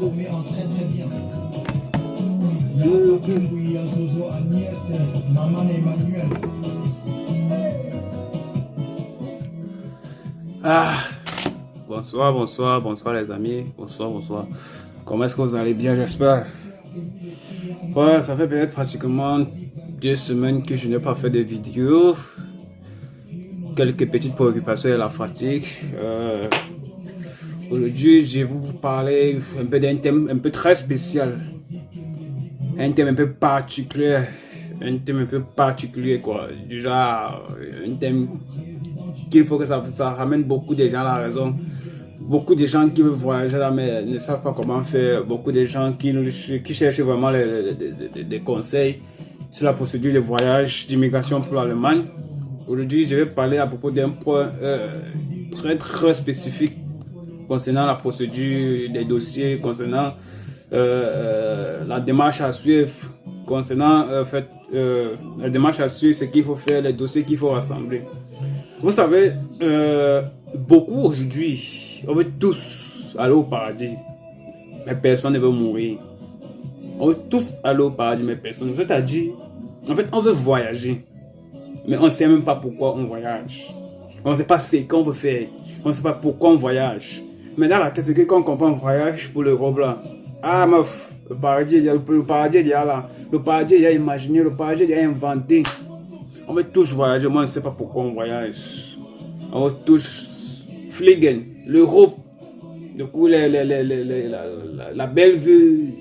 consommé en très très bien. Y'a Kumbuya, Zozo, Agnès, Maman Emmanuel. Ah, bonsoir les amis, bonsoir. Comment est-ce que vous allez bien, j'espère? Ouais, ça fait peut-être pratiquement 2 semaines que je n'ai pas fait de vidéo. Quelques petites préoccupations et la fatigue. Aujourd'hui, je vais vous parler un peu d'un thème un peu très spécial. Un thème un peu particulier. Quoi. Déjà, un thème qu'il faut que ça ramène beaucoup de gens à la raison. Beaucoup de gens qui veulent voyager là mais ne savent pas comment faire. Beaucoup de gens qui cherchent vraiment des conseils sur la procédure de voyage d'immigration pour l'Allemagne. Aujourd'hui, je vais parler à propos d'un point très très spécifique concernant la procédure des dossiers, concernant la démarche à suivre, concernant la démarche à suivre, ce qu'il faut faire, les dossiers qu'il faut rassembler. Vous savez, beaucoup aujourd'hui, on veut tous aller au paradis, mais personne ne veut mourir. On veut tous aller au paradis, mais personne ne veut. C'est-à-dire, en fait, on veut voyager, mais on ne sait même pas pourquoi on voyage. On ne sait pas ce qu'on veut faire. On ne sait pas pourquoi on voyage. Mais dans la tête, c'est que quand on comprend un voyage pour l'Europe là, ah meuf, le paradis est là. Le paradis est imaginé, le paradis est inventé. On veut tous voyager, moi je ne sais pas pourquoi on voyage. On veut tous fliegen, l'Europe. Du coup, la belle vue,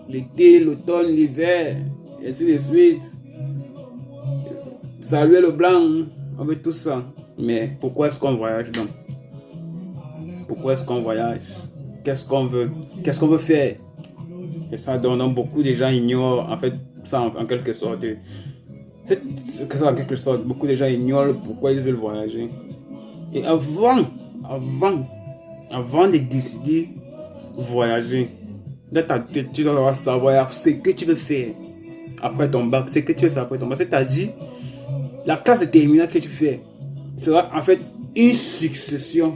l'été, l'automne, l'hiver, et ainsi de suite. Saluer le blanc, on veut tout ça. Mais pourquoi est-ce qu'on voyage donc? Pourquoi est-ce qu'on voyage? Qu'est-ce qu'on veut? Qu'est-ce qu'on veut faire? Et ça, donc beaucoup de gens ignorent en fait ça en quelque sorte. En quelque sorte, beaucoup de gens ignorent pourquoi ils veulent voyager. Et avant de décider de voyager, dans ta tête, tu dois savoir ce que tu veux faire après ton bac. Ce que tu veux faire après ton bac. C'est-à-dire, la classe de terminale que tu fais sera en fait une succession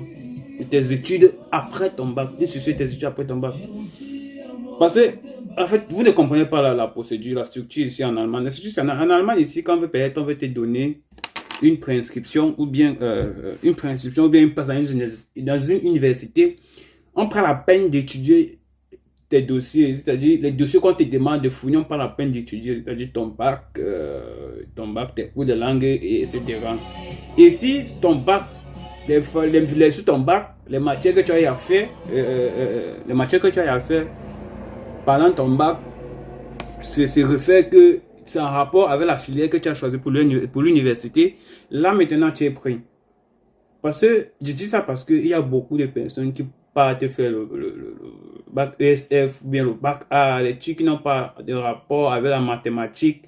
de tes études après ton bac. Une succession de tes études après ton bac. Parce que, en fait, vous ne comprenez pas la procédure, la structure ici en Allemagne. La structure, en Allemagne, ici, quand on veut te donner une préinscription ou bien une place dans une université, on prend la peine d'étudier tes dossiers, c'est-à-dire les dossiers qu'on te demande de fournir, on prend la peine d'étudier, c'est-à-dire ton bac, tes cours de langue, etc. Et si ton bac, sur ton bac, les matières que tu as à faire, pendant ton bac, c'est refait que c'est en rapport avec la filière que tu as choisie pour l'université. Là, maintenant, tu es pris. Parce que, je dis ça parce qu'il y a beaucoup de personnes qui partent faire le bac ESF ou bien le bac A, les trucs qui n'ont pas de rapport avec la mathématique,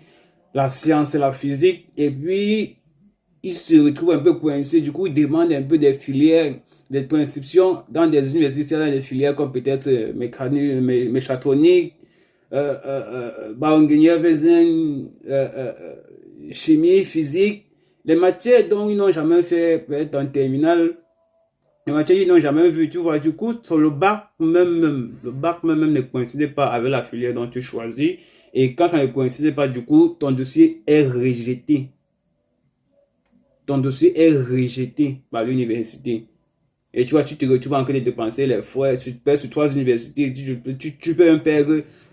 la science et la physique. Et puis, ils se retrouvent un peu coincés. Du coup, ils demandent un peu des filières, des prescriptions dans des universités, dans des filières comme peut-être méchatronique, Bauingenieurswesen, chimie, physique, les matières dont ils n'ont jamais fait peut-être en terminale, les matières qu'ils n'ont jamais vues, tu vois. Du coup, sur le bac même ne coïncide pas avec la filière dont tu choisis. Et quand ça ne coïncide pas, du coup, ton dossier est rejeté. Ton dossier est rejeté par l'université. Et tu vois, tu te retrouves en train de dépenser les frais, tu payes sur 3 universités, tu peux tu peux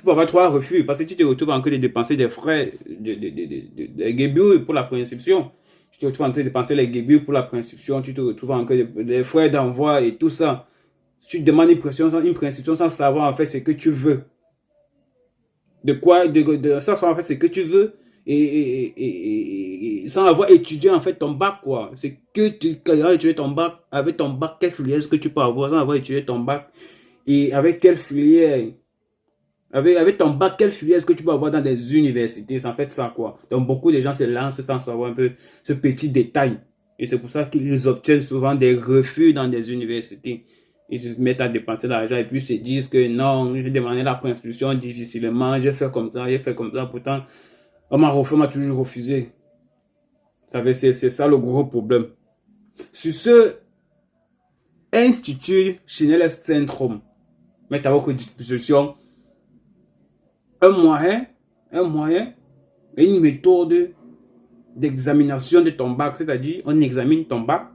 avoir 3 refus parce que tu te retrouves en train de dépenser des frais, des Gebühr pour la préinscription. Tu te retrouves en train de dépenser les Gebühr pour la préinscription, tu te retrouves en train des frais d'envoi et tout ça. Tu te demandes une préinscription sans savoir en fait ce que tu veux. Sans savoir en fait ce que tu veux. Et sans avoir étudié en fait ton bac quoi. C'est que quand tu as étudié ton bac, avec ton bac, quelle filière est-ce que tu peux avoir sans avoir étudié ton bac et avec quelle filière, avec ton bac, quelle filière est-ce que tu peux avoir dans des universités, c'est en fait ça quoi. Donc beaucoup de gens se lancent sans savoir un peu ce petit détail et c'est pour ça qu'ils obtiennent souvent des refus dans des universités. Ils se mettent à dépenser de l'argent et puis se disent que non, j'ai demandé la préinscription difficilement, j'ai fait comme ça, pourtant on m'a toujours refusé. C'est ça le gros problème. Sur ce Institut Schnellest Zentrum, mettre à votre disposition un moyen et une méthode d'examination de ton bac, c'est-à-dire on examine ton bac,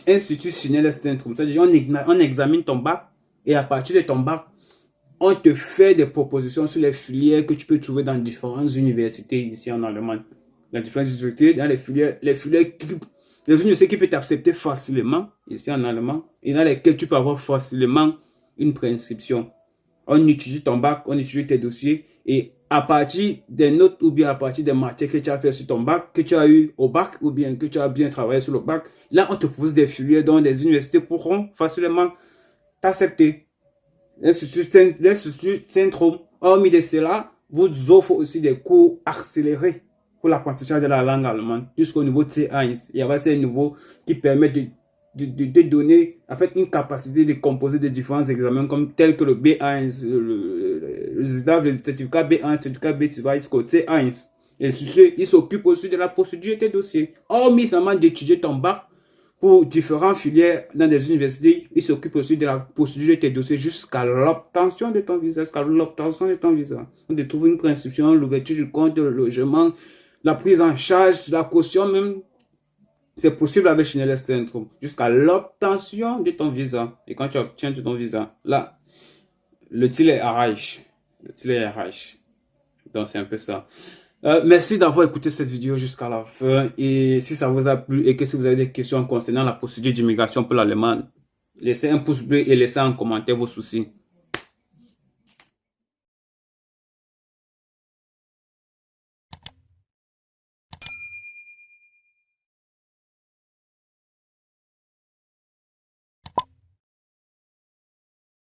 Institut Schneider Centrum, c'est-à-dire on examine ton bac et à partir de ton bac, on te fait des propositions sur les filières que tu peux trouver dans différentes universités ici en Allemagne. Dans différentes universités, dans les universités qui peuvent t'accepter facilement ici en Allemagne et dans lesquelles tu peux avoir facilement une préinscription. On étudie ton bac, on étudie tes dossiers et à partir des notes ou bien à partir des matières que tu as fait sur ton bac, que tu as eu au bac ou bien que tu as bien travaillé sur le bac, là on te propose des filières dont les universités pourront facilement t'accepter. L'Institut Centrum, hormis de cela, vous offre aussi des cours accélérés pour l'apprentissage de la langue allemande jusqu'au niveau C1. Il y a un niveau qui permet de donner en fait une capacité de composer des différents examens comme tel que le B1, le certificat B1, le certificat B2 jusqu'au C1. Et sur ce, il s'occupe aussi de la procédure des dossiers. Hormis seulement d'étudier ton bac pour différentes filières dans des universités, il s'occupe aussi de la procédure de tes dossiers jusqu'à l'obtention de ton visa. On te trouve une préinscription, l'ouverture du compte, le logement, la prise en charge, la caution même. C'est possible avec Schneider Centrum jusqu'à l'obtention de ton visa. Et quand tu obtiens ton visa, là, le titre est arraché. Donc, c'est un peu ça. Merci d'avoir écouté cette vidéo jusqu'à la fin. Et si ça vous a plu et que si vous avez des questions concernant la procédure d'immigration pour l'Allemagne, laissez un pouce bleu et laissez en commentaire vos soucis.